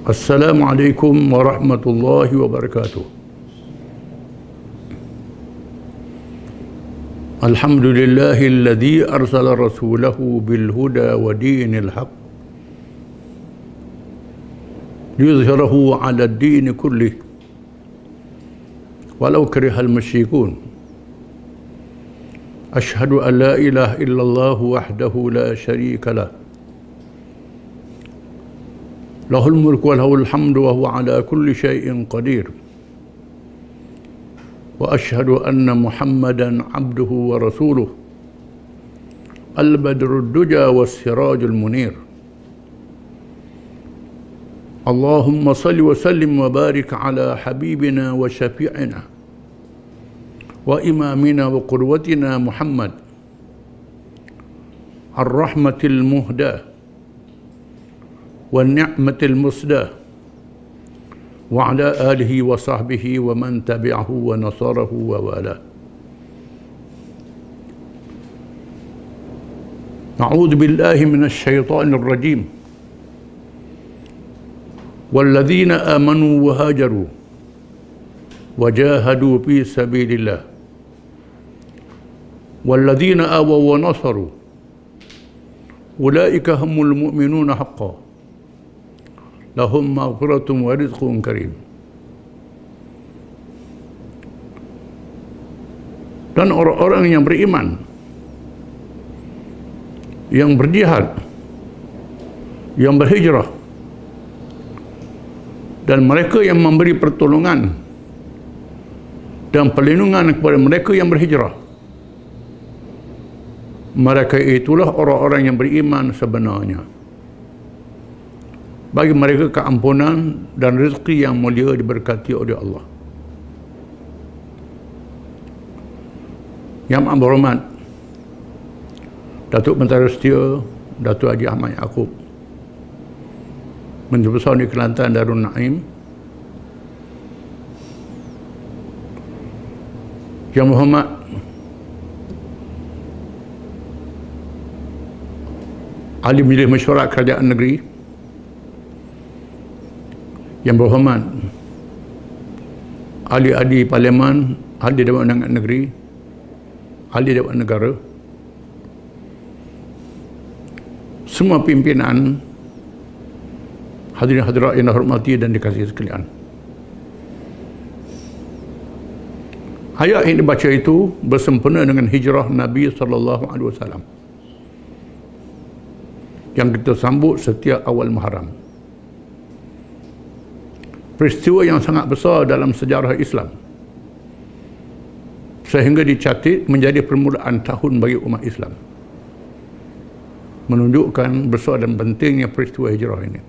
Assalamualaikum warahmatullahi wabarakatuh. Alhamdulillahilladzi arsala rasulahu bil huda wa dinil haq liyuzhirahu 'ala ad-din kullih walau karihal musyrikun. Asyhadu an la ilaha illallah wahdahu la syarika lah. Lahul mulku wa lahul hamdu wa huwa 'ala kulli syai'in qadir. Wa asyhadu anna Muhammadan 'abduhu wa rasuluh. Al-badrud duja was sirajul munir. Allahumma salli wa sallim wa barik ala habibina wa syafi'ina wa imamina wa qudwatina Muhammad ar-rahmatil muhda wa ni'matil musda wa ala alihi wa sahbihi wa man tabi'ahu wa nasarahu wa wala. A'udzu billahi minasy syaithanir rajim. Walladzina amanu wa hajaru wa jahadu fi sabilillah walladzina awaw wa nasaru ulaika humul mu'minuna haqqan lahum maghfiratun wa rizqun karim. Dan orang-orang yang beriman, yang berjihad, yang berhijrah, dan mereka yang memberi pertolongan dan perlindungan kepada mereka yang berhijrah, mereka itulah orang-orang yang beriman sebenarnya. Bagi mereka keampunan dan rezeki yang mulia diberkati oleh Allah. Yang amat berhormat Datuk Menteri Setia Datuk Haji Ahmad Yaakob, Menteri Besar di Kelantan Darul Naim, Yang berhormat Ahli Majlis Mesyuarat Kerajaan Negeri, Yang berhormat ahli-ahli Parlimen, ahli Dewan Undangan Negeri, ahli Dewan Negara, semua pimpinan, hadirin hadirat yang dihormati dan dikasihi sekalian. Ayat yang dibaca itu bersempena dengan hijrah Nabi SAW yang kita sambut setiap awal Muharram. Peristiwa yang sangat besar dalam sejarah Islam, sehingga dicatat menjadi permulaan tahun bagi umat Islam, menunjukkan besar dan pentingnya peristiwa hijrah ini.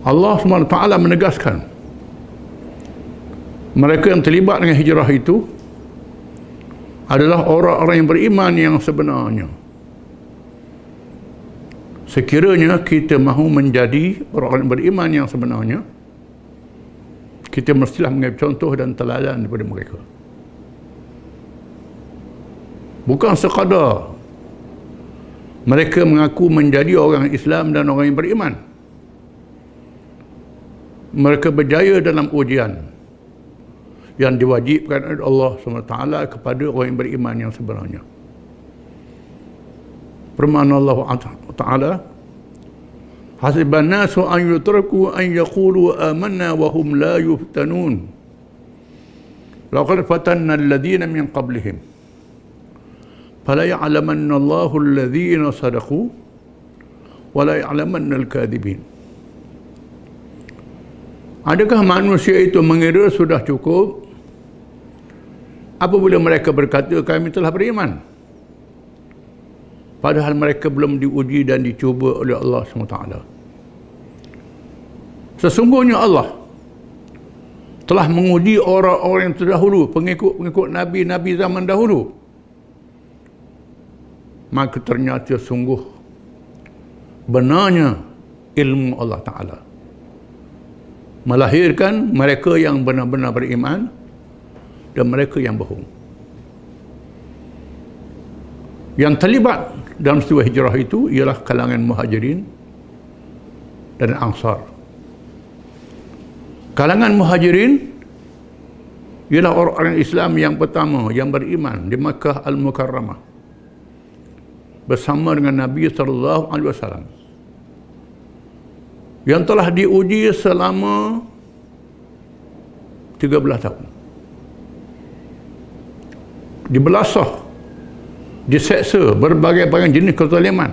Allah SWT menegaskan mereka yang terlibat dengan hijrah itu adalah orang-orang yang beriman yang sebenarnya. Sekiranya kita mahu menjadi orang beriman yang sebenarnya, kita mestilah mengambil contoh dan teladan daripada mereka. Bukan sekadar mereka mengaku menjadi orang Islam dan orang yang beriman, mereka berjaya dalam ujian yang diwajibkan oleh Allah SWT kepada orang yang beriman yang sebenarnya. Firman Allah Ta'ala, hasiban nasu an yutraku an yaqulu amanna wa hum la yuftanun laqad fatanna alladhina min qablihim fala ya'lamanna Allahu alladhina sadaqu wa la ya'lamanna al-kadhibin. Adakah manusia itu mengira sudah cukup apabila mereka berkata kami telah beriman, padahal mereka belum diuji dan dicuba oleh Allah SWT. Sesungguhnya Allah telah menguji orang-orang yang terdahulu, pengikut-pengikut Nabi-Nabi zaman dahulu. Maka ternyata sungguh benarnya ilmu Allah Ta'ala melahirkan mereka yang benar-benar beriman dan mereka yang bohong. Yang terlibat dalam peristiwa hijrah itu ialah kalangan Muhajirin dan Ansar. Kalangan Muhajirin ialah orang-orang Islam yang pertama yang beriman di Makkah Al-Mukarramah bersama dengan Nabi SAW, yang telah diuji selama 13 tahun. Dibelasah, diseksa, berbagai-bagai jenis kezaliman.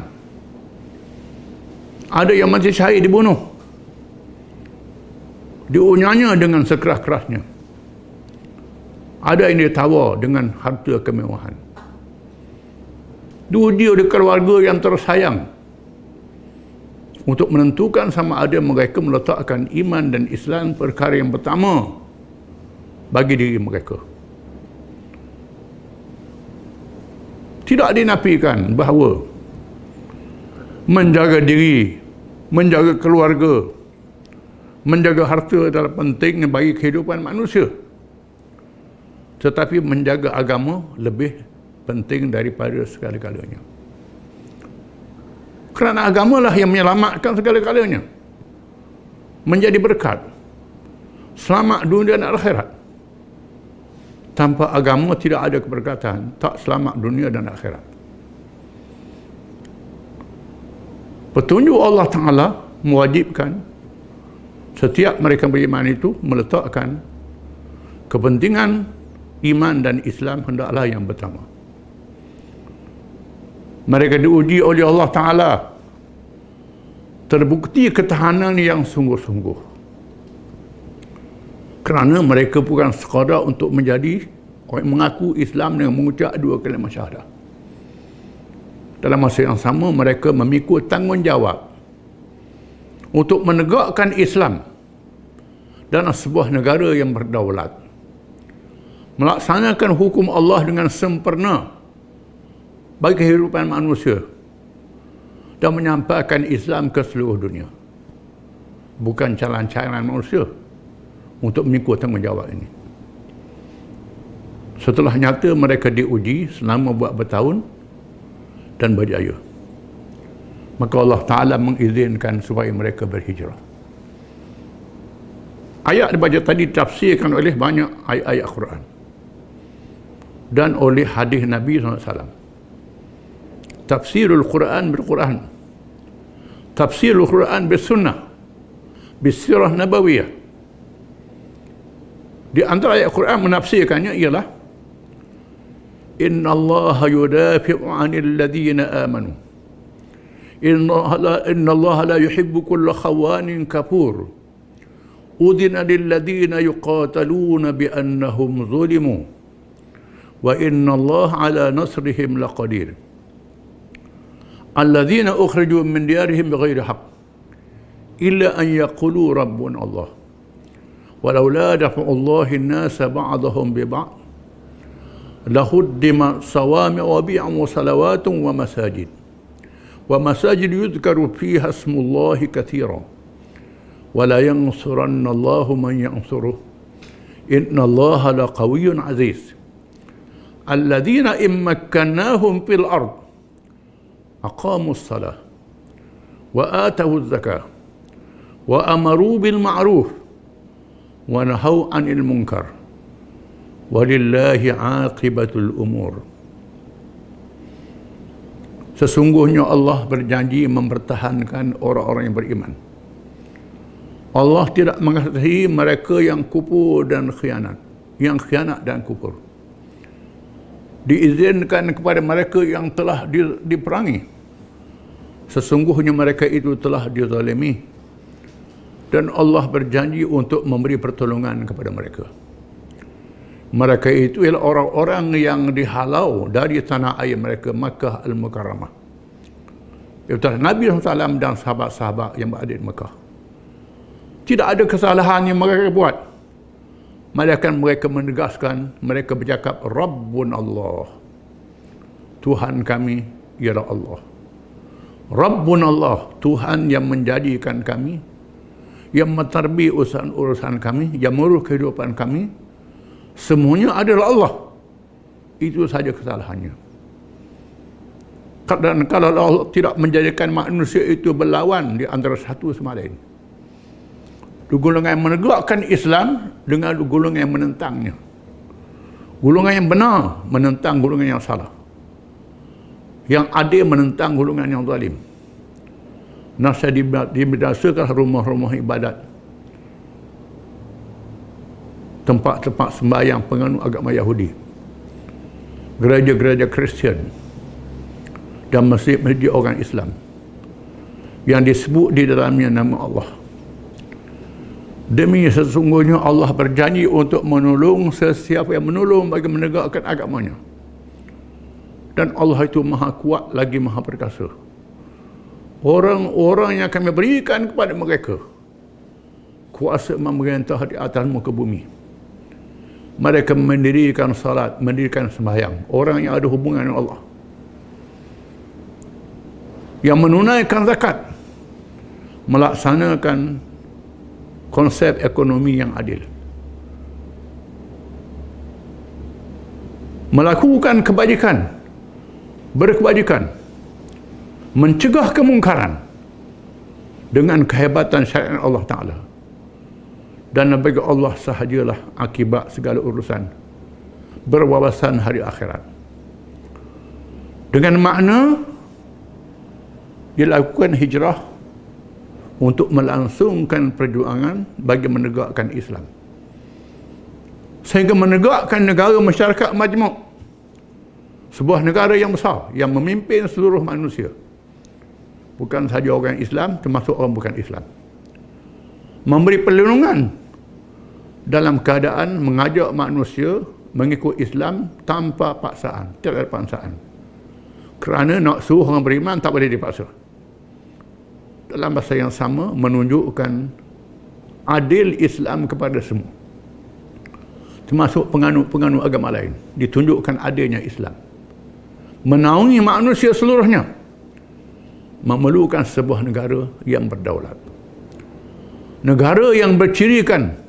Ada yang mati syahid, dibunuh, diunyanya dengan sekeras-kerasnya. Ada yang ditawar dengan harta kemewahan. Diuji oleh keluarga yang tersayang untuk menentukan sama ada mereka meletakkan iman dan Islam perkara yang pertama bagi diri mereka. Tidak dinafikan bahawa menjaga diri, menjaga keluarga, menjaga harta adalah penting bagi kehidupan manusia. Tetapi menjaga agama lebih penting daripada segala-galanya. Kerana agamalah yang menyelamatkan segala-galanya. Menjadi berkat. Selamat dunia dan akhirat. Tanpa agama tidak ada keberkatan, tak selamat dunia dan akhirat. Petunjuk Allah Ta'ala mewajibkan setiap mereka beriman itu meletakkan kepentingan iman dan Islam hendaklah yang pertama. Mereka diuji oleh Allah Ta'ala, terbukti ketahanan yang sungguh-sungguh, kerana mereka bukan sekadar untuk menjadi orang mengaku Islam dengan mengucap dua kalimah syahadah. Dalam masa yang sama mereka memikul tanggungjawab untuk menegakkan Islam dalam sebuah negara yang berdaulat, melaksanakan hukum Allah dengan sempurna bagi kehidupan manusia dan menyampaikan Islam ke seluruh dunia. Bukan calon-calon manusia untuk memikul tanggungjawab ini. Setelah nyata mereka diuji selama beberapa tahun dan berjaya, maka Allah Ta'ala mengizinkan supaya mereka berhijrah. Ayat dibaca tadi ditafsirkan oleh banyak ayat-ayat Quran dan oleh hadis Nabi SAW. Tafsirul Quran bil Quran, tafsirul Quran bis sunnah, bis sirah nabawiyah. Di antara ayat Quran menafsirkannya ialah Inna Allah yudafi'u 'anil ladzina amanu. Inna Allah la yuhibbu kulla khawanin kafur. Udhina lil ladzina yuqataluna bi annahum zulimu. Wa inna Allah 'ala nasrihim laqadir. Alladzina ukhriju min diyarihim bighairi haqq illa an yaqulu rabbuna Allah. Walaula dafa'u Allahi an-nasa ba'dahum bi ba'd lahuddima sawami'u wa bi'un wa salawatun wa masajid yudhkaru fiha ismullahi katsiran wa la yansuranna Allahu man yansuruh inna Allaha laqawiyyun 'aziz. Alladzina in makkannahum fil ard aqamu as-salah wa atawu az-zakah wa amaru bil ma'ruf wa nahaw 'anil munkar walillahi 'aqibatul umur. Sesungguhnya Allah berjanji mempertahankan orang-orang yang beriman. Allah tidak mengasihi mereka yang kufur dan khianat, yang khianat dan kufur. Diizinkan kepada mereka yang telah diperangi. Sesungguhnya mereka itu telah dizalimi dan Allah berjanji untuk memberi pertolongan kepada mereka. Mereka itu ialah orang-orang yang dihalau dari tanah air mereka, Makkah Al-Mukarramah. Itu Nabi SAW dan sahabat-sahabat yang berada di Makkah. Tidak ada kesalahan yang mereka buat, melainkan mereka menegaskan, mereka bercakap Rabbun Allah, Tuhan kami ialah Allah. Rabbun Allah, Tuhan yang menjadikan kami, yang menterbi urusan kami, yang mengurus kehidupan kami, semuanya adalah Allah. Itu saja kesalahannya. Dan kalau Allah tidak menjadikan manusia itu berlawan di antara satu sama lain, golongan yang menegakkan Islam dengan golongan yang menentangnya, golongan yang benar menentang golongan yang salah, yang adil menentang golongan yang zalim. Nasa dibinasakan rumah-rumah ibadat, tempat-tempat sembahyang penganut agama Yahudi, gereja-gereja Kristian, dan masjid-masjid orang Islam yang disebut di dalamnya nama Allah. Demi sesungguhnya Allah berjanji untuk menolong sesiapa yang menolong bagi menegakkan agamanya. Dan Allah itu maha kuat lagi maha perkasa. Orang-orang yang kami berikan kepada mereka kuasa memerintah di atas muka bumi. Mereka mendirikan salat, mendirikan sembahyang. Orang yang ada hubungan dengan Allah, yang menunaikan zakat, melaksanakan konsep ekonomi yang adil, melakukan kebajikan, berkebajikan, mencegah kemungkaran dengan kehebatan syariat Allah Ta'ala. Dan bagi Allah sahajalah akibat segala urusan, berwawasan hari akhirat. Dengan makna dilakukan hijrah untuk melangsungkan perjuangan bagi menegakkan Islam, sehingga menegakkan negara masyarakat majmuk, sebuah negara yang besar yang memimpin seluruh manusia, bukan sahaja orang Islam, termasuk orang bukan Islam, memberi perlindungan dalam keadaan mengajak manusia mengikut Islam tanpa paksaan, tidak ada paksaan, kerana nak suruh orang beriman tak boleh dipaksa. Dalam masa yang sama menunjukkan adil Islam kepada semua, termasuk penganut-penganut agama lain, ditunjukkan adilnya Islam, menaungi manusia seluruhnya, memerlukan sebuah negara yang berdaulat, negara yang bercirikan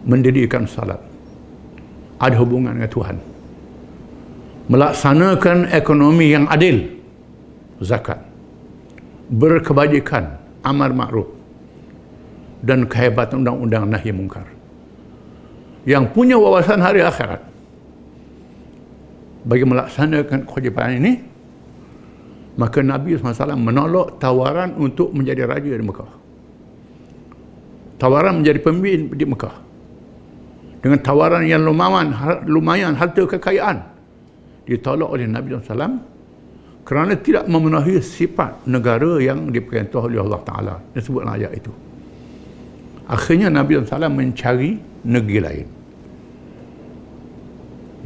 mendirikan salat, ada hubungan dengan Tuhan, melaksanakan ekonomi yang adil, zakat, berkebajikan, amar makruf, dan kehebatan undang-undang nahi mungkar, yang punya wawasan hari akhirat. Bagi melaksanakan kewajipan ini, maka Nabi SAW menolak tawaran untuk menjadi raja di Mekah, tawaran menjadi pemimpin di Mekah, dengan tawaran yang lumayan harta kekayaan, ditolak oleh Nabi SAW kerana tidak memenuhi sifat negara yang diperintah oleh Allah Ta'ala. Disebutlah ayat itu. Akhirnya Nabi SAW mencari negeri lain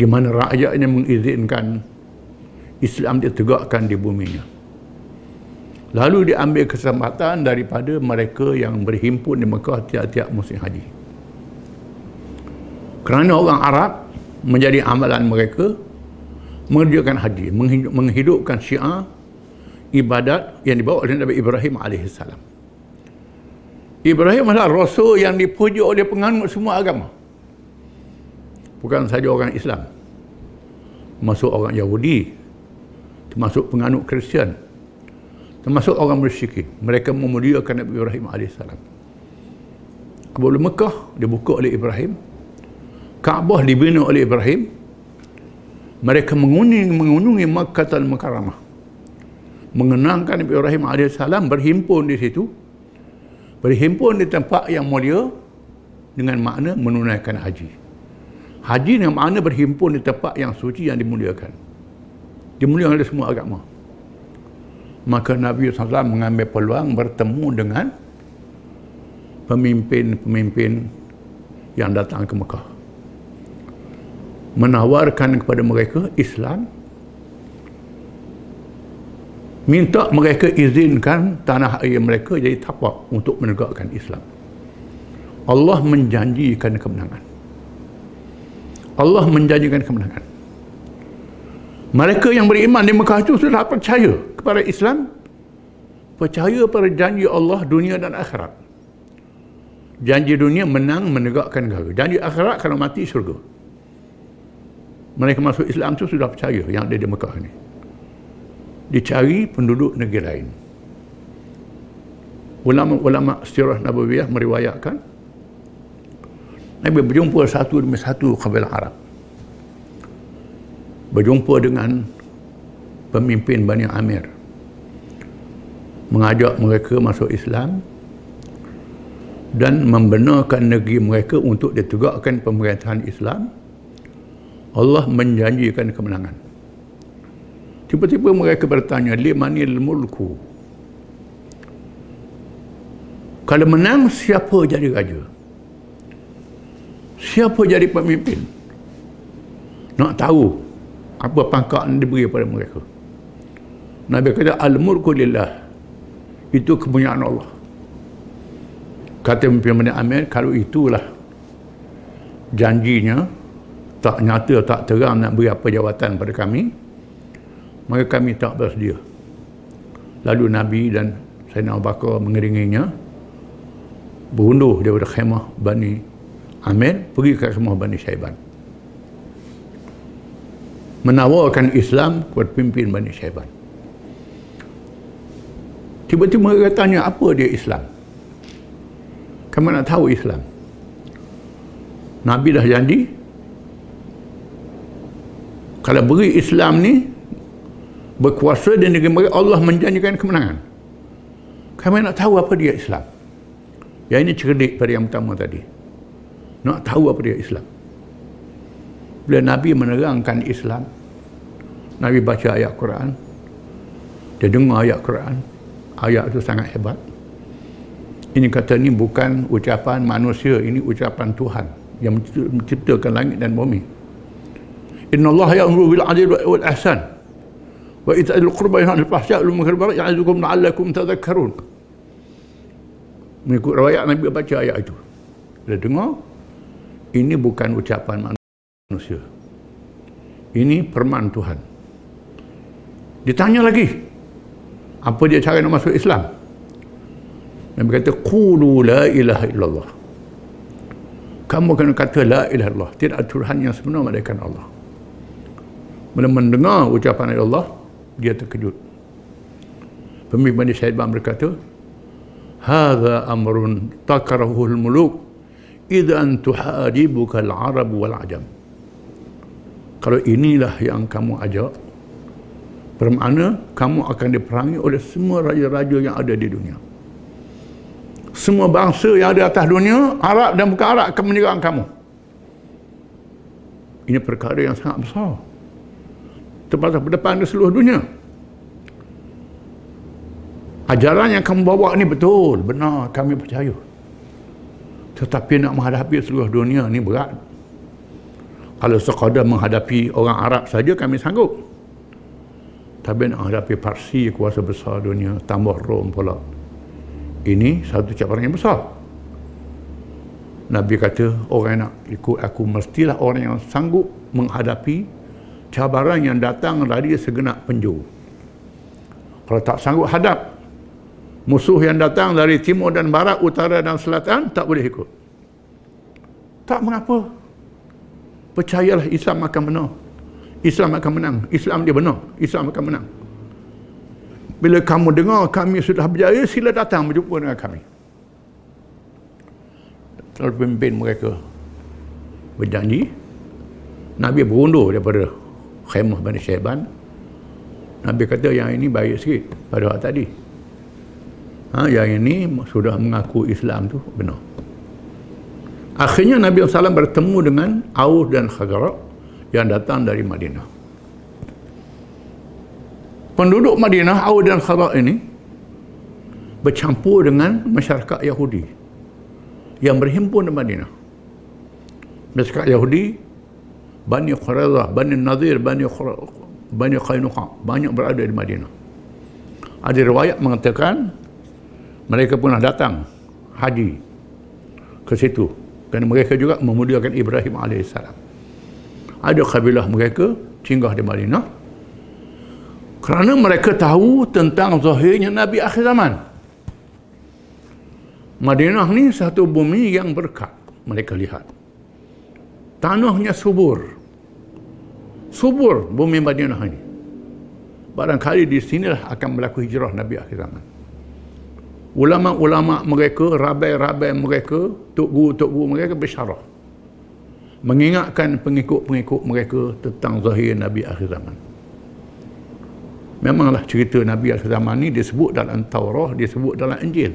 di mana rakyatnya mengizinkan Islam ditegakkan di buminya. Lalu diambil kesempatan daripada mereka yang berhimpun di Mekah tiap-tiap musim haji. Kerana orang Arab menjadi amalan mereka mengerjakan haji, menghidupkan syiar ibadat yang dibawa oleh Nabi Ibrahim AS. Ibrahim adalah rasul yang dipuji oleh penganut semua agama, bukan sahaja orang Islam, termasuk orang Yahudi, termasuk penganut Kristian, termasuk orang musyrikin. Mereka memuliakan Nabi Ibrahim AS. Kabul Mekah dibuka oleh Ibrahim, Kaabah dibina oleh Ibrahim. Mereka mengunjungi Makkah al-Mukarramah, mengenangkan Nabi Ibrahim AS, berhimpun di situ, berhimpun di tempat yang mulia dengan makna menunaikan haji. Haji dengan makna berhimpun di tempat yang suci yang dimuliakan, dimuliakan oleh semua agama. Maka Nabi SAW mengambil peluang bertemu dengan pemimpin-pemimpin yang datang ke Mekah, menawarkan kepada mereka Islam, minta mereka izinkan tanah air mereka jadi tapak untuk menegakkan Islam. Allah menjanjikan kemenangan. Allah menjanjikan kemenangan. Mereka yang beriman di Mekah itu sudah percaya kepada Islam, percaya pada janji Allah dunia dan akhirat. Janji dunia menang menegakkan negara, janji akhirat kalau mati syurga. Mereka masuk Islam tu sudah percaya yang ada di Mekah ni. Dicari penduduk negeri lain. Ulama-ulama sirah Nabawiyah meriwayatkan Nabi berjumpa satu demi satu kabilah Arab. Berjumpa dengan pemimpin Bani Amir. Mengajak mereka masuk Islam dan membenarkan negeri mereka untuk ditegakkan pemerintahan Islam. Allah menjanjikan kemenangan. Tiba-tiba mereka bertanya, limanil mulku? Kalau menang, siapa jadi raja? Siapa jadi pemimpin? Nak tahu apa pangkat yang diberi pada mereka. Nabi kata, al-mulku lillah. Itu kepunyaan Allah. Kata pemimpin Bani Amir, kalau itulah janjinya, tak nyata, tak terang nak beri apa jawatan pada kami, maka kami tak bersedia. Lalu Nabi dan Sayyidina Abu Bakar mengiringinya berundur daripada khemah Bani Amir pergi ke khemah Bani Syaiban, menawarkan Islam kepada pimpin Bani Syaiban. Tiba-tiba mereka tanya, apa dia Islam? Kamu nak tahu Islam? Nabi dah janji, kalau beri Islam ni berkuasa di negeri mereka, Allah menjanjikan kemenangan. Kamu nak tahu apa dia Islam? Yang ini cerdik pada yang pertama tadi. Nak tahu apa dia Islam. Bila Nabi menerangkan Islam, Nabi baca ayat Quran, dia dengar ayat Quran, ayat itu sangat hebat. Ini kata ni bukan ucapan manusia, ini ucapan Tuhan yang menciptakan langit dan bumi. Inna Allah ya'muru bil 'adli wal ihsan wa ita'il qurba wa yanha 'anil fahsya'i wal munkari wal baghi ya'idukum la'allakum tadhakkarun. Mengikut riwayat Nabi baca ayat itu. Bila dengar, ini bukan ucapan manusia. Ini firman Tuhan. Ditanya lagi, apa dia cara nak masuk Islam? Nabi kata, qulu la ilaha illallah. Kamu kena kata la ilaha illallah. Tidak ada Tuhan yang sebenar melainkan Allah. Bila mendengar ucapan Allah, dia terkejut. Pemimpin Bani Syaiban berkata, hadza amrun takrahul muluk idzan tuhadibuka al-arab wal ajam. Kalau inilah yang kamu ajak, bermakna kamu akan diperangi oleh semua raja-raja yang ada di dunia. Semua bangsa yang ada atas dunia, Arab dan bukan Arab, akan menyerang kamu. Ini perkara yang sangat besar, terpasang berdepan di seluruh dunia. Ajaran yang kamu bawa ni betul, benar, kami percaya. Tetapi nak menghadapi seluruh dunia ni berat. Kalau sekadar menghadapi orang Arab saja kami sanggup. Tapi nak menghadapi Parsi, kuasa besar dunia, tambah Rom pula, ini satu cabaran yang besar. Nabi kata, orang yang nak ikut aku mestilah orang yang sanggup menghadapi cabaran yang datang dari segenap penjuru. Kalau tak sanggup hadap musuh yang datang dari timur dan barat, utara dan selatan, tak boleh ikut. Tak mengapa. Percayalah Islam akan menang. Islam akan menang. Islam dia benar. Islam akan menang. Bila kamu dengar kami sudah berjaya, sila datang berjumpa dengan kami. Lalu pemimpin mereka berjanji. Nabi berundur daripada khemah Bani Syaiban. Nabi kata, yang ini baik sikit pada waktu tadi. Yang ini sudah mengaku Islam tu benar. Akhirnya Nabi SAW bertemu dengan Aus dan Khazraj yang datang dari Madinah. Penduduk Madinah, Aus dan Khazraj ini bercampur dengan masyarakat Yahudi yang berhimpun di Madinah. Masyarakat Yahudi, Bani Quraidah, Bani Nadir, Bani Qainuqa, banyak berada di Madinah. Ada riwayat mengatakan mereka pernah datang haji ke situ kerana mereka juga memuliakan Ibrahim AS. Ada kabilah mereka singgah di Madinah kerana mereka tahu tentang zahirnya Nabi akhir zaman. Madinah ni satu bumi yang berkat, mereka lihat. Tanahnya subur, subur bumi Madinah ini. Barangkali di sinilah akan berlaku hijrah Nabi akhir zaman. Ulama-ulama mereka, rabai-rabai mereka, tok guru mereka bersyarah, mengingatkan pengikut-pengikut mereka tentang zahir Nabi akhir zaman. Memanglah cerita Nabi akhir zaman ni disebut dalam Taurah, disebut dalam Injil,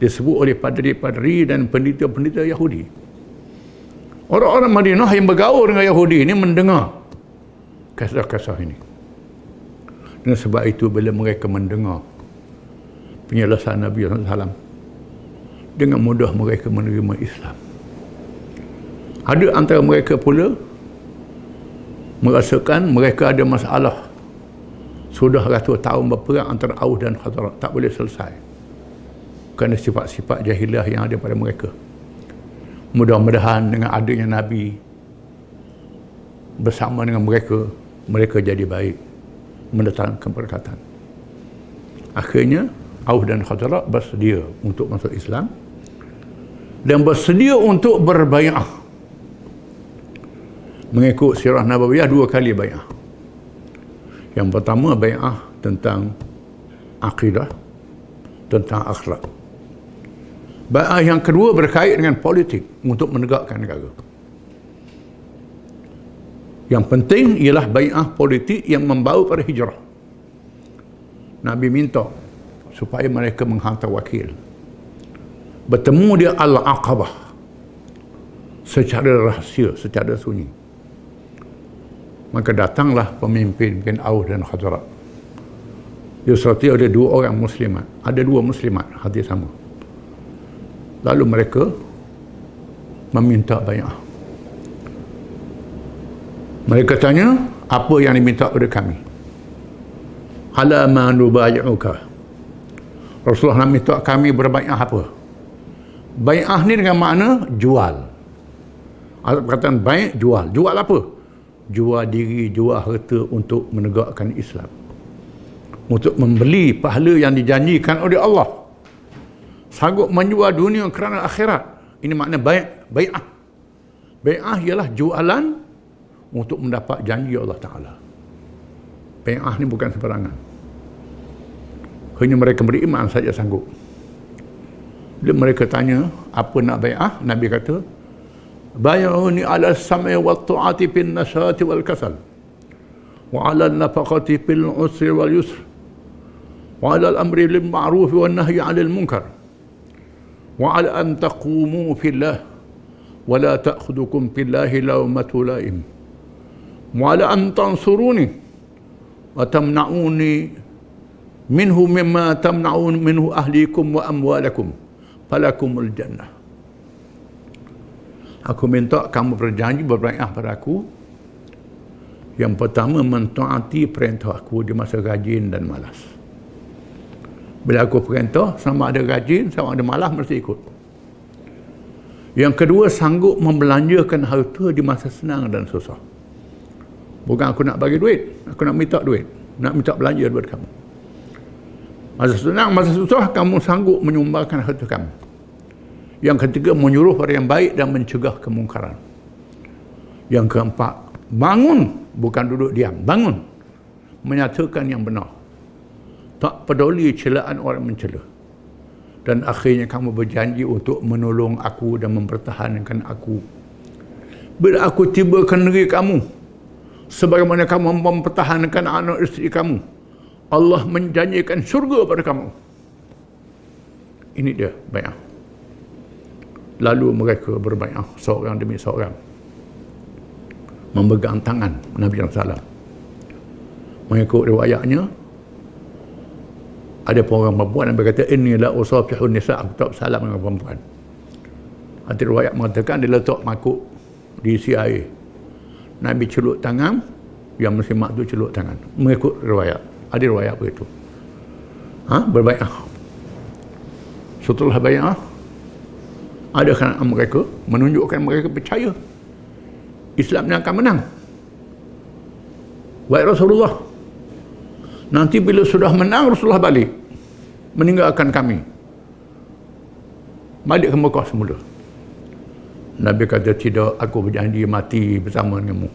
disebut oleh padri-padri dan pendeta-pendeta Yahudi. Orang-orang Madinah yang bergaul dengan Yahudi ini mendengar kisah-kisah ini. Dan sebab itu bila mereka mendengar penjelasan Nabi SAW, dengan mudah mereka menerima Islam. Ada antara mereka pula merasakan mereka ada masalah. Sudah ratus tahun berperang antara Aus dan Khazraj, tak boleh selesai kerana sifat-sifat jahiliah yang ada pada mereka. Mudah-mudahan dengan adanya Nabi bersama dengan mereka, mereka jadi baik, mendatangkan keberkatan. Akhirnya Aus dan Khazraj bersedia untuk masuk Islam dan bersedia untuk berbai'ah. Mengikut sirah Nabawiyah 2 kali bai'ah. Yang pertama bai'ah tentang akidah, tentang akhlak. Bai'ah yang kedua berkait dengan politik untuk menegakkan negara. Yang penting ialah bai'ah politik yang membawa pada hijrah. Nabi minta supaya mereka menghantar wakil. Bertemu dia Al-Aqabah secara rahsia, secara sunyi. Maka datanglah pemimpin Aus dan Khazraj. Dia serta ada 2 orang muslimat, ada 2 muslimat hati sama. Lalu mereka meminta bai'ah. Mereka tanya, apa yang diminta pada kami? Ala ma nubayi'uka. Rasulullah nak minta kami berbai'ah apa? Bai'ah ni dengan makna jual. Perkataan bai' jual. Jual apa? Jual diri, jual harta untuk menegakkan Islam. Untuk membeli pahala yang dijanjikan oleh Allah. Sanggup menjual dunia kerana akhirat. Ini makna bai'ah. Bai'ah ialah jualan untuk mendapat janji Allah Ta'ala. Bai'ah ni bukan sembarangan. Hanya mereka beriman saja sanggup. Bila mereka tanya apa nak bai'ah, Nabi kata, bay'uni ala sam'i wa ta'ati bin nasyati wal kasal, wa ala nafaqati bil usri wal yusr, wa ala al-amri bil ma'ruf wa nahyi 'anil munkar, wa ala an taqumu fillah wa la ta'khudhukum billahi lawmatu la'im, wa ala an tansuruni wa tamna'uni minhu mimma tamna'un minhu ahlikum wa amwalakum falakumul jannah. Aku minta kamu berjanji berbai'ah pada aku. Yang pertama, mentaati perintah aku di masa rajin dan malas. Bila aku perintah, sama ada rajin, sama ada malas, mesti ikut. Yang kedua, sanggup membelanjakan harta di masa senang dan susah. Bukan aku nak bagi duit, aku nak minta duit, nak minta belanja daripada kamu. Masa senang, masa susah, kamu sanggup menyumbangkan harta kamu. Yang ketiga, menyuruh pada yang baik dan mencegah kemungkaran. Yang keempat, bangun, bukan duduk diam, bangun, menyatakan yang benar. Tak peduli celaan orang mencela. Dan akhirnya kamu berjanji untuk menolong aku dan mempertahankan aku. Bila aku tiba ke negeri kamu, sebagaimana kamu mempertahankan anak isteri kamu, Allah menjanjikan syurga pada kamu. Ini dia bai'ah. Lalu mereka berbai'ah seorang demi seorang, memegang tangan Nabi SAW. Mengikut riwayatnya, ada orang perempuan yang berkata, inni la usafihun nisa, aku tak bersalam dengan perempuan. Ada riwayat mengatakan dia letak makuk diisi air. Nabi celuk tangan, yang muslimat tu celuk tangan. Mengikut riwayat. Ada riwayat begitu. Berbai'ah. Setelah bai'ah, ada kerana mereka menunjukkan mereka percaya Islam yang akan menang. Wahai Rasulullah, nanti bila sudah menang, Rasulullah balik meninggalkan kami, balik ke Mekah semula. Nabi kata, tidak, aku berjanji mati bersama denganmu.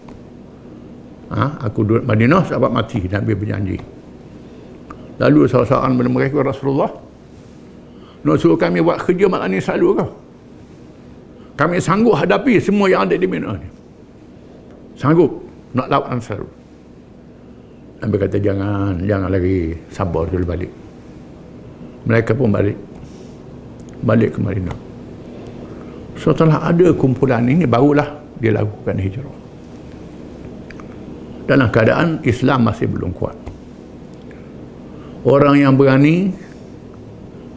Aku duduk Madinah sahabat mati, Nabi berjanji. Lalu seorang daripada mereka, Rasulullah, nak suruh kami buat kerja malam ni selalu ke? Kami sanggup hadapi semua yang ada di Mina ni. Sanggup nak lawan selalu. Nabi kata, jangan lagi, sabar dulu balik. Mereka pun balik ke Madinah. Setelah ada kumpulan ini, barulah dia lakukan hijrah. Dalam keadaan Islam masih belum kuat. Orang yang berani,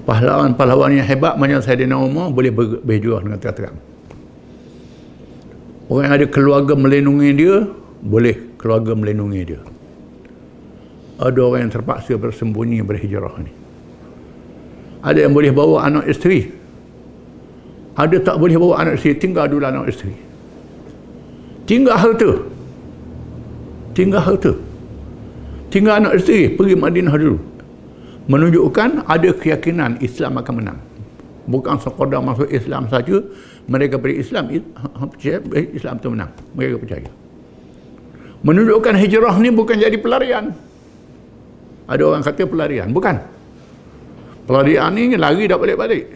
pahlawan-pahlawan yang hebat macam Saidina Umar boleh berhijrah dengan terang-terang. Orang yang ada keluarga melindungi dia, boleh keluarga melindungi dia. Ada orang yang terpaksa bersembunyi berhijrah ni. Ada yang boleh bawa anak isteri, ada tak boleh bawa anak isteri, tinggal dulu anak isteri, tinggal harta, tinggal anak isteri, pergi Madinah dulu, menunjukkan ada keyakinan Islam akan menang. Bukan sekadar masuk Islam saja, mereka berislam, Islam itu menang, mereka percaya. Menunjukkan hijrah ni bukan jadi pelarian. Ada orang kata pelarian, bukan. Pelarian ni lari dah balik-balik.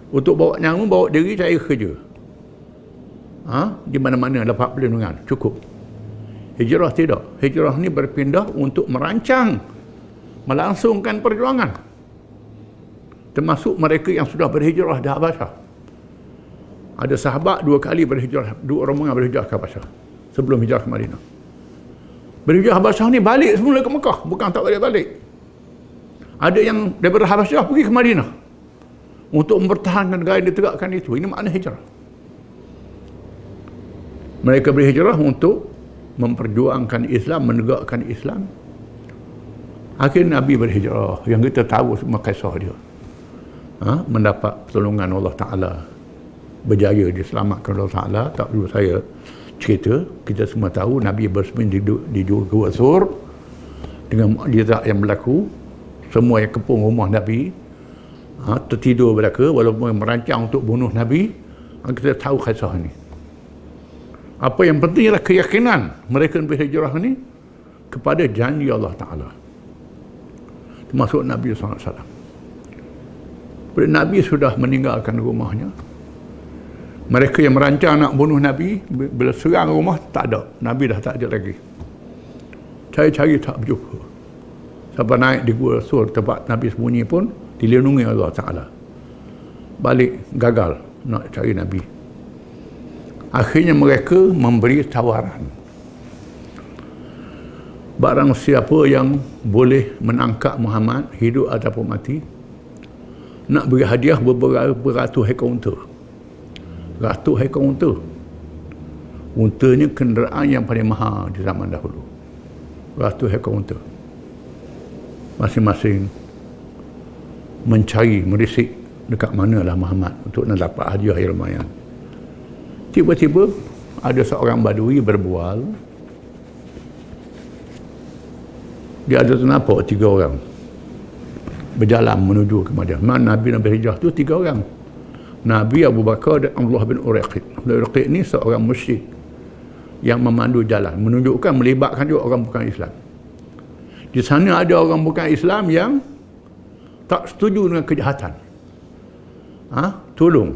Untuk bawa nyawa, bawa diri cari kerja. Di mana-mana dapat perlindungan, cukup. Hijrah tidak. Hijrah ni berpindah untuk merancang, melangsungkan perjuangan. Termasuk mereka yang sudah berhijrah di Habasyah. Ada sahabat 2 kali berhijrah, 2 rombongan berhijrah ke Habasyah sebelum hijrah ke Madinah. Berhijrah Habasyah ni balik semula ke Mekah, bukan tak balik-balik. Ada yang daripada Habasyah pergi ke Madinah untuk mempertahankan negara yang ditegakkan itu. Ini makna hijrah. Mereka berhijrah untuk memperjuangkan Islam, menegakkan Islam. Akhirnya Nabi berhijrah, yang kita tahu semua kisah dia. Mendapat pertolongan Allah Ta'ala, berjaya diselamatkan Allah Ta'ala. Tak perlu saya cerita, kita semua tahu Nabi bersembunyi di Gua Sur dengan mukjizat yang berlaku. Semua yang kepung rumah Nabi tertidur belaka, walaupun merancang untuk bunuh Nabi. Kita tahu kisah ini. Apa yang penting ialah keyakinan mereka berhijrah ini kepada janji Allah Ta'ala, termasuk Nabi SAW. Bila Nabi sudah meninggalkan rumahnya, mereka yang merancang nak bunuh Nabi, bila serang rumah, tak ada. Nabi dah tak ada lagi. Cari-cari tak berjumpa. Sampai naik di Gua Sur, tempat Nabi sembunyi pun, dilindungi Allah Ta'ala. Balik, gagal nak cari Nabi. Akhirnya mereka memberi tawaran. Barang siapa yang boleh menangkap Muhammad, hidup ataupun mati, nak beri hadiah beratus ekor unta. Ratus ekor unta. Untanya kenderaan yang paling mahal di zaman dahulu. Ratus ekor unta. Masing-masing mencari, merisik dekat manalah Muhammad untuk nak dapat hadiah yang lumayan. Tiba-tiba ada seorang badui berbual. Dia ada nampak 3 orang berjalan menuju ke Madinah. Nabi hijrah tu 3 orang. Nabi, Abu Bakar dan Abdullah bin Uraiqid. Uraiqid ni seorang musyrik yang memandu jalan, menunjukkan melibatkan juga orang bukan Islam. Di sana ada orang bukan Islam yang tak setuju dengan kejahatan. Tolong.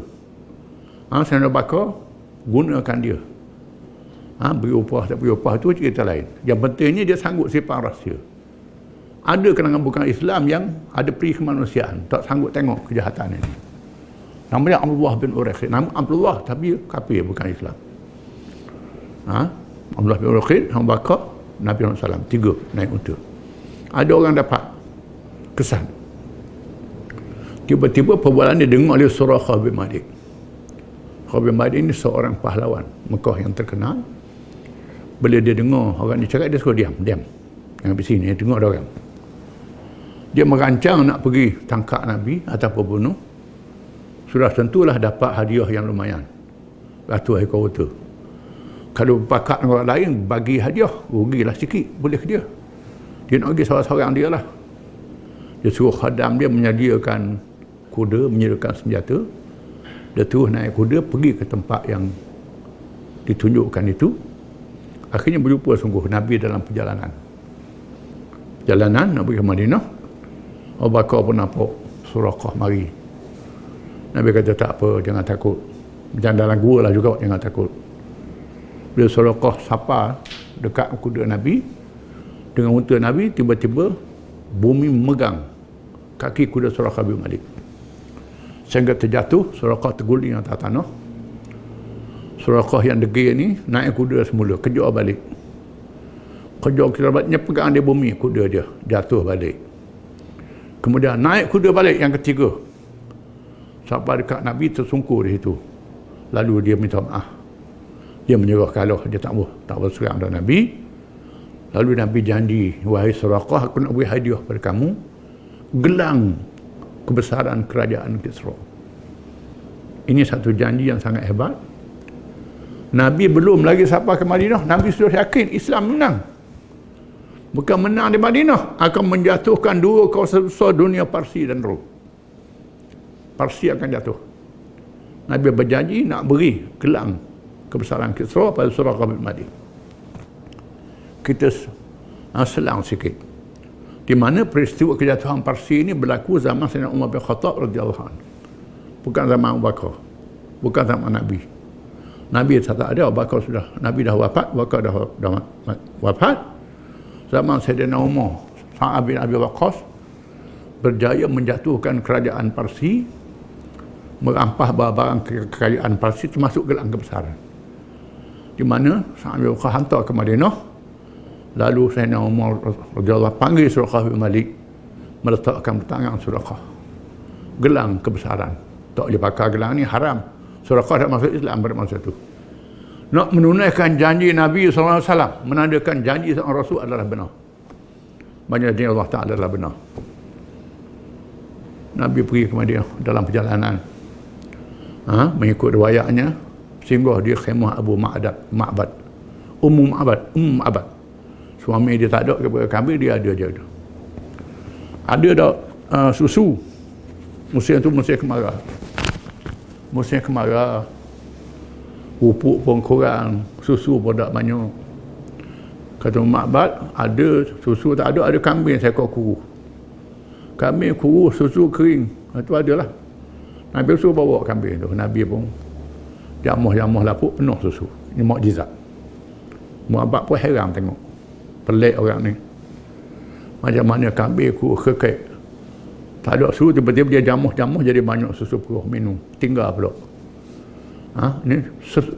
Sayyidina Abu Bakar gunakan dia. Beri upah tak beri upah tu cerita lain. Yang pentingnya dia sanggup simpan rahsia. Ada kalangan bukan Islam yang ada peri kemanusiaan, tak sanggup tengok kejahatan ini. Namanya Abdullah bin Uraiqid. Nama Abdullah tapi kafir, bukan Islam. Abdullah bin Uraiqid, Abu Bakar, Nabi SAW, 3 naik unta. Ada orang dapat kesan. Tiba-tiba perbualan dia dengar oleh surah Khalid bin Malik. Khalid bin Malik ini seorang pahlawan Mekah yang terkenal. Bila dia dengar orang dia cakap, dia suruh diam. Yang di sini, dia dengar ada orang. Dia merancang nak pergi tangkap Nabi ataupun bunuh. Sudah tentulah dapat hadiah yang lumayan. Ratus ekor unta. Kalau berpakat dengan orang lain, bagi hadiah, rugilah sikit, boleh ke dia. Dia nak pergi seorang-seorang dia lah. Dia suruh khadam dia menyediakan kuda, menyediakan senjata. Dia terus naik kuda, pergi ke tempat yang ditunjukkan itu. Akhirnya berjumpa sungguh Nabi dalam perjalanan. Nak pergi ke Madinah. Abu Bakar pun nampak Suraqah mari. Nabi kata tak apa, jangan takut. Macam dalam gua lah juga, jangan takut. Bila Suraqah sapa dekat kuda Nabi, dengan unta Nabi, tiba-tiba bumi memegang kaki kuda Suraqah bin Malik. Sehingga terjatuh, Suraqah terguling atas tanah. Suraqah yang degil ni naik kuda semula, kejut balik. Kejut kira baliknya pegang di bumi kuda dia, jatuh balik. Kemudian naik kuda balik yang ketiga. Sampai dekat Nabi tersungkur di situ. Lalu dia minta maaf. Dia menyerah kalah, dia tak berserang dengan Nabi. Lalu Nabi janji, wahai Suraqah, aku nak beri hadiah pada kamu, gelang kebesaran kerajaan Kisra. Ini satu janji yang sangat hebat. Nabi belum lagi sampai ke Madinah, Nabi sudah yakin Islam menang. Bukan menang di Madinah, akan menjatuhkan dua kawasan besar dunia, Parsi dan Rom. Parsi akan jatuh. Nabi berjanji nak beri gelang kebesaran Kisra pada Suraqah bin Malik. Kita selang sikit. Di mana peristiwa kejatuhan Parsi ini berlaku zaman Sayyidina Umar bin Khattab radhiyallahu anhu. Bukan zaman Abu Bakar. Bukan zaman Nabi. Nabi tak ada, Abu Bakar sudah. Nabi dah wafat, Abu Bakar dah wafat. Zaman Sayyidina Umar, Sa'ad bin Abi Waqqas berjaya menjatuhkan kerajaan Parsi, merampas barang-barang kekayaan Parsi termasuk gelang kebesaran. Di mana Sa'ad bin Abi Waqqas hantar ke Madinah. Lalu Sayyidina Umar radhiyallahu panggil Suraqah bin Malik, meletakkan di tangan Suraqah gelang kebesaran. Tak boleh pakai gelang ni, haram. Suraqah tak masuk Islam pada masa itu. Nak menunaikan janji Nabi SAW, menandakan janji seorang Rasul adalah benar. Banyak janji Allah Ta'ala adalah benar. Nabi pergi ke Madinah dalam perjalanan. Mengikut riwayatnya, singgah di khemah Abu Ma'bad. Ummu Ma'bad. Suami dia tak ada kepada kami, dia ada je. Ada tak susu. Musim itu musim kemarau. Musim kemarau. Pupuk pun kurang, susu pun tak banyak. Kata Ma'bad, ada susu tak ada kambing seekor kuru. Kambing kuru, susu kering. Itu adalah. Nabi suruh bawa kambing tu. Nabi pun jamuh lapuk penuh susu. Ini mukjizat. Ma'bad pun heran tengok. Pelik orang ni. Macam mana kambing kuru kekek. Tak ada susu, tiba-tiba dia jamuh jadi banyak susu perut minum. Tinggal pula. Ini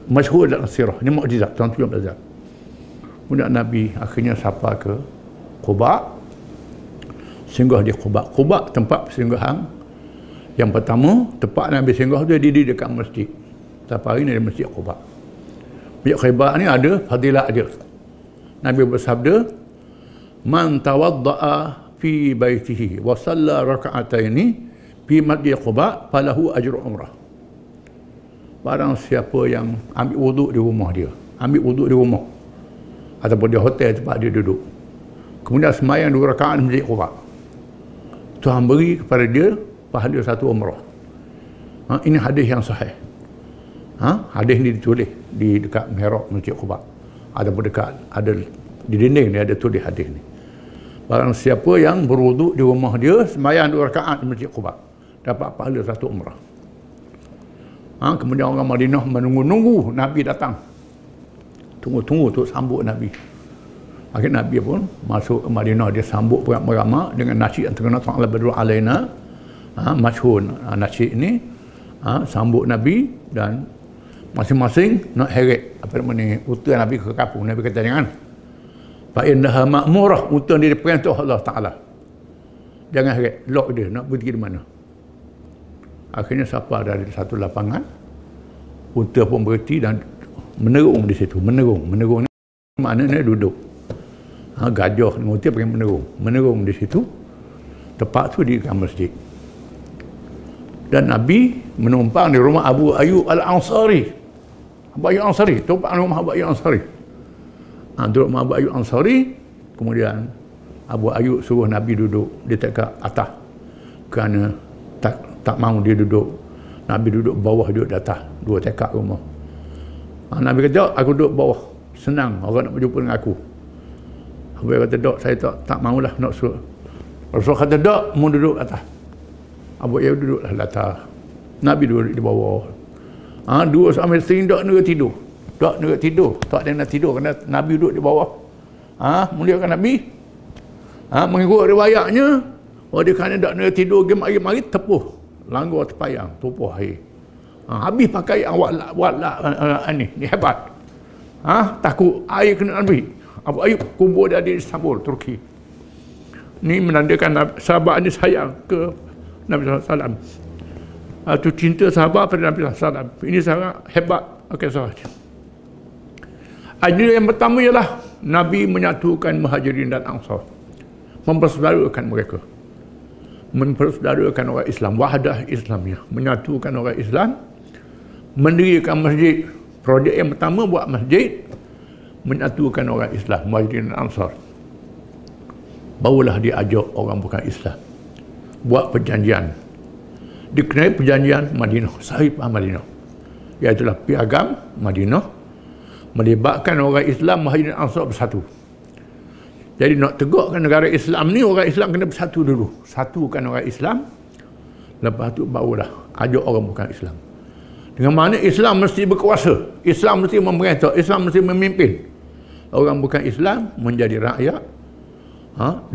masyhur dalam sirah. Ini mukjizat, tuan-tuan belajar. Kemudian Nabi akhirnya sapa ke Quba. Singgah di Quba. Quba tempat persinggahan yang pertama, tempat Nabi singgah tu dia dekat masjid. Sampai hari ni ada masjid Quba. Masjid Quba ni ada fadilat dia. Nabi bersabda, "Man tawadda'a fi baitihi wa shalla raka'ataini fi masjid Quba falahu ajru umrah." Barang siapa yang ambil wuduk di rumah dia, ataupun di hotel tempat dia duduk, kemudian sembahyang 2 rakaat di masjid Quba, Tuhan beri kepada dia pahala 1 umrah. Ini hadis yang sahih. Hadis ini ditulis di dekat mihrab masjid Quba, ataupun dekat ada di dinding ni ada tulis hadis ni. Barang siapa yang berwuduk di rumah dia, sembahyang 2 rakaat di masjid Quba, dapat pahala 1 umrah. Kemudian orang Madinah menunggu Nabi datang. Tunggu untuk sambut Nabi. Akhirnya Nabi pun masuk ke Madinah, dia sambut beramai-ramai dengan nasyid yang terkenal Ta'ala Badru Alaina. Masyhur nasyid ini. Sambut Nabi dan masing-masing nak heret unta Nabi ke kampung. Nabi kata jangan. Fa innaha ma'murah, unta dia diperintah Allah Ta'ala. Jangan heret, lock dia nak pergi di mana. Akhirnya siapa dari satu lapangan, unta pun berhenti dan menerung di situ. Menerung ni maknanya duduk. Gajah dengan unta pakai menerung di situ. Tempat tu di masjid. Dan Nabi menumpang di rumah Abu Ayyub Al-Ansari. Abu Ayyub Al-Ansari, tumpang rumah Abu Ayyub Al-Ansari. Duduk rumah Abu Ayyub Al-Ansari, kemudian Abu Ayyub suruh Nabi duduk di dekat atas. Kerana tak mahu dia duduk. Nabi duduk bawah, duduk di atas. 2 tekak rumah. Nabi kata, aku duduk bawah. senang orang nak berjumpa dengan aku. Abu Bakar kata, dok, saya tak maulah nak suruh. Rasul kata, dok, mau duduk atas. Abu Bakar duduklah atas. Nabi duduk di bawah. Dua sambil sering dok nak tidur. Dok nak tidur. Tak ada nak tidur kerana Nabi duduk di bawah. Muliakan Nabi. Mengikut riwayatnya, dia kerana dok nak tidur, dia mari-mari tepuh. Langgar terpayang, tupuh air. Habis pakai walak ni hebat. Takut air kena Nabi. Abu Ayyub kubur dia di Istanbul, Turki. Ni menandakan sahabat ni sayang ke Nabi SAW. Itu cinta sahabat pada Nabi SAW. Ini sangat hebat. Okey, sahabat. Ajenda yang pertama ialah Nabi menyatukan Muhajirin dan Ansar. Mempersaudarakan mereka. Mempersaudarakan orang Islam. Wahdah Islamiyah. Menyatukan orang Islam. Mendirikan masjid. Projek yang pertama buat masjid. Menyatukan orang Islam. Muhajirin dan Ansar. Barulah dia ajak orang bukan Islam. Buat perjanjian. Dikenai perjanjian Madinah. Sahih Madinah. Iaitulah piagam Madinah. Melibatkan orang Islam, Muhajirin dan Ansar bersatu. Jadi nak tegakkan negara Islam ni, orang Islam kena bersatu dulu. Satukan orang Islam. Lepas tu barulah ajak orang bukan Islam. Dengan mana Islam mesti berkuasa. Islam mesti memerintah. Islam mesti memimpin. Orang bukan Islam menjadi rakyat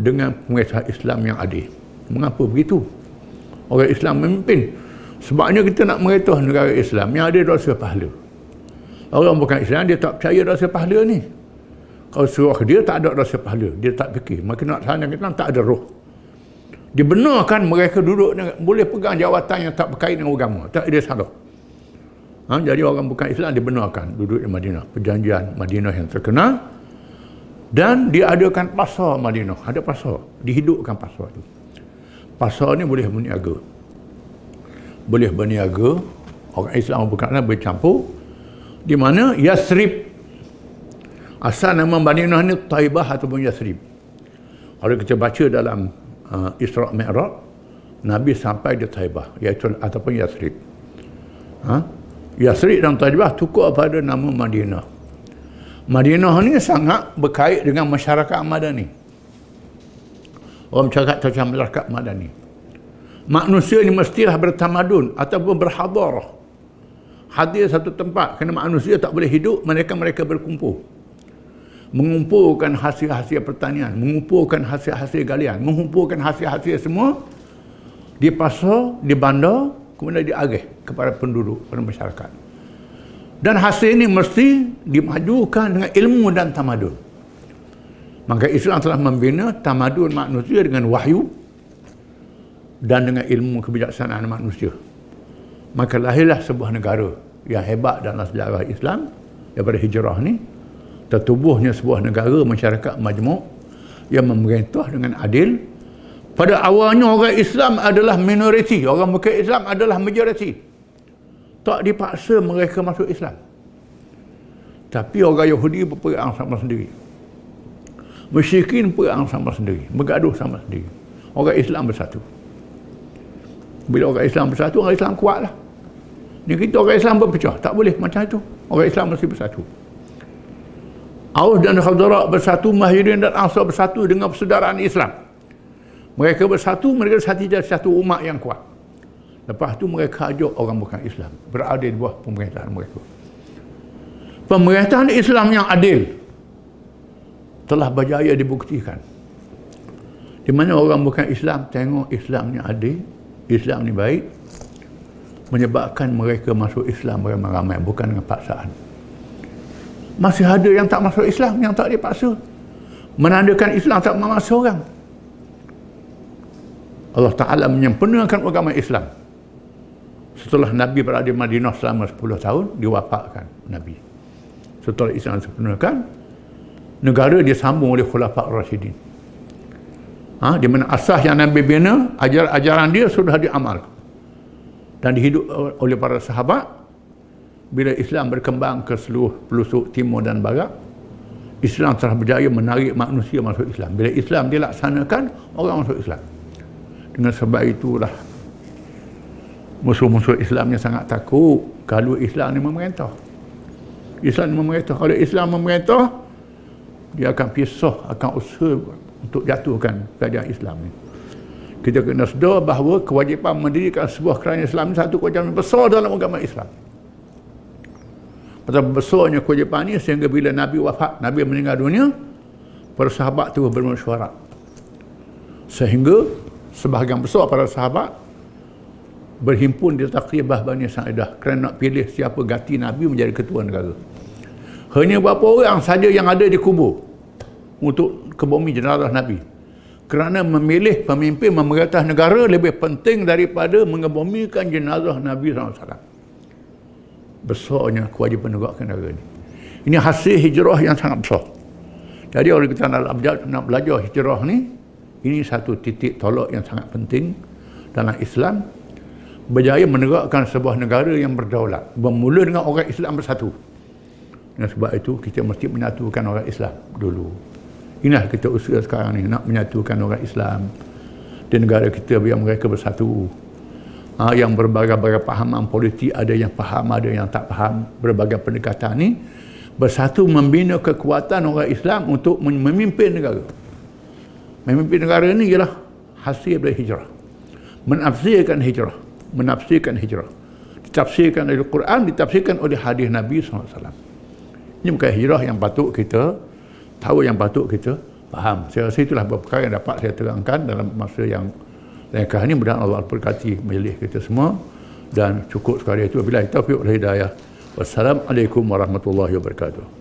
dengan pemerintah Islam yang adil. Mengapa begitu? Orang Islam memimpin. Sebabnya kita nak merintah negara Islam yang ada dosa pahala. Orang bukan Islam, dia tak percaya dosa pahala ni. Kalau suruh dia, tak ada dosa pahala. Dia tak fikir. Maka nak sana Islam, tak ada roh. Dibenarkan mereka duduk, boleh pegang jawatan yang tak berkait dengan agama. Tak ada salah. Jadi orang bukan Islam dibenarkan duduk di Madinah. Perjanjian Madinah yang terkenal. Dan diadakan pasar Madinah. Ada pasar. Dihidupkan pasar itu. Pasar ni boleh berniaga. Boleh berniaga. Orang Islam bukan Islam bercampur. Di mana Yathrib. Asal nama Madinah ni Taibah ataupun Yathrib. Kalau kita baca dalam Isra' Mi'raj, Nabi sampai di Taibah, iaitu ataupun Yathrib. Yathrib dan Taibah tukar pada nama Madinah. Madinah ni sangat berkait dengan masyarakat Madani. Orang cakap tentang masyarakat Madani. Manusia ni mestilah bertamadun ataupun berhadarah. Hadir satu tempat, kerana manusia tak boleh hidup, mereka berkumpul. Mengumpulkan hasil-hasil pertanian, mengumpulkan hasil-hasil galian, mengumpulkan hasil-hasil semua di pasar, di bandar, kemudian diagih kepada penduduk, kepada masyarakat. Dan hasil ini mesti dimajukan dengan ilmu dan tamadun. Maka Islam telah membina tamadun manusia dengan wahyu dan dengan ilmu kebijaksanaan manusia. Maka lahirlah sebuah negara yang hebat dalam sejarah Islam daripada hijrah ni. Tertubuhnya sebuah negara masyarakat majmuk yang memerintah dengan adil. Pada awalnya orang Islam adalah minoriti, orang bukan Islam adalah majoriti. Tak dipaksa mereka masuk Islam. Tapi orang Yahudi berperang sama sendiri. Musyrikin perang sama sendiri, bergaduh sama sendiri. Orang Islam bersatu. Bila orang Islam bersatu, orang Islam kuatlah. Ni kita orang Islam berpecah, tak boleh macam itu. Orang Islam mesti bersatu. Aus dan Khazraj bersatu, Muhajirin dan Ansar bersatu dengan persaudaraan Islam. Mereka bersatu, mereka jadi satu umat yang kuat. Lepas tu mereka ajak orang bukan Islam berada di bawah pemerintahan mereka. Pemerintahan Islam yang adil telah berjaya dibuktikan. Di mana orang bukan Islam tengok Islam ni adil, Islam ni baik, menyebabkan mereka masuk Islam ramai-ramai, bukan dengan paksaan. Masih ada yang tak masuk Islam, yang tak dipaksa. Menandakan Islam tak memaksa orang. Allah Ta'ala menyempurnakan agama Islam. Setelah Nabi berada di Madinah selama 10 tahun, diwafatkan Nabi. Setelah Islam disempurnakan, negara disambung oleh Khulafa' Rasyidin. Di mana asas yang Nabi bina, ajaran dia sudah diamalkan dan dihidup oleh para sahabat. Bila Islam berkembang ke seluruh pelosok timur dan barat, Islam telah berjaya menarik manusia masuk Islam. Bila Islam dilaksanakan, orang masuk Islam. Dengan sebab itulah musuh-musuh Islamnya sangat takut kalau Islam ni memerintah. Islam memerintah. Kalau Islam memerintah, dia akan pisah, akan usaha untuk jatuhkan kerajaan Islam ni. Kita kena sedar bahawa kewajipan mendirikan sebuah kerajaan Islam ni satu kewajipan besar dalam agama Islam. Betapa besarnya kewajipan ni sehingga bila Nabi wafat, Nabi meninggal dunia, para sahabat terus bermesyuarat. Sehingga sebahagian besar para sahabat berhimpun di Taqribah Bani Sa'idah kerana nak pilih siapa ganti Nabi menjadi ketua negara. Hanya beberapa orang saja yang ada di kubur untuk kebumi jenazah Nabi. Kerana memilih pemimpin memerintah negara lebih penting daripada mengebumikan jenazah Nabi SAW. Besarnya kewajipan negara negara ini. Ini hasil hijrah yang sangat besar. Jadi kalau kita nak belajar hijrah ni, ini satu titik tolak yang sangat penting dalam Islam. Berjaya menegakkan sebuah negara yang berdaulat, bermula dengan orang Islam bersatu. Dan sebab itu kita mesti menyatukan orang Islam dulu. Inilah kita usaha sekarang ni, nak menyatukan orang Islam di negara kita biar mereka bersatu. Yang berbagai-bagai pahaman politik, ada yang faham, ada yang tak faham, berbagai pendekatan ni bersatu membina kekuatan orang Islam untuk memimpin negara. Memimpin negara ni ialah hasil dari hijrah. Menafsirkan hijrah. Ditafsirkan oleh Al-Quran, ditafsirkan oleh hadis Nabi SAW. Ini bukan hijrah yang patut kita tahu, yang patut kita faham. Saya rasa itulah beberapa perkara yang dapat saya terangkan dalam masa yang lengkap ini. Mudah-mudahan Allah berkati majlis kita semua, dan cukup sekali itu. Wabillahi taufiq wal hidayah. Wassalamualaikum warahmatullahi wabarakatuh.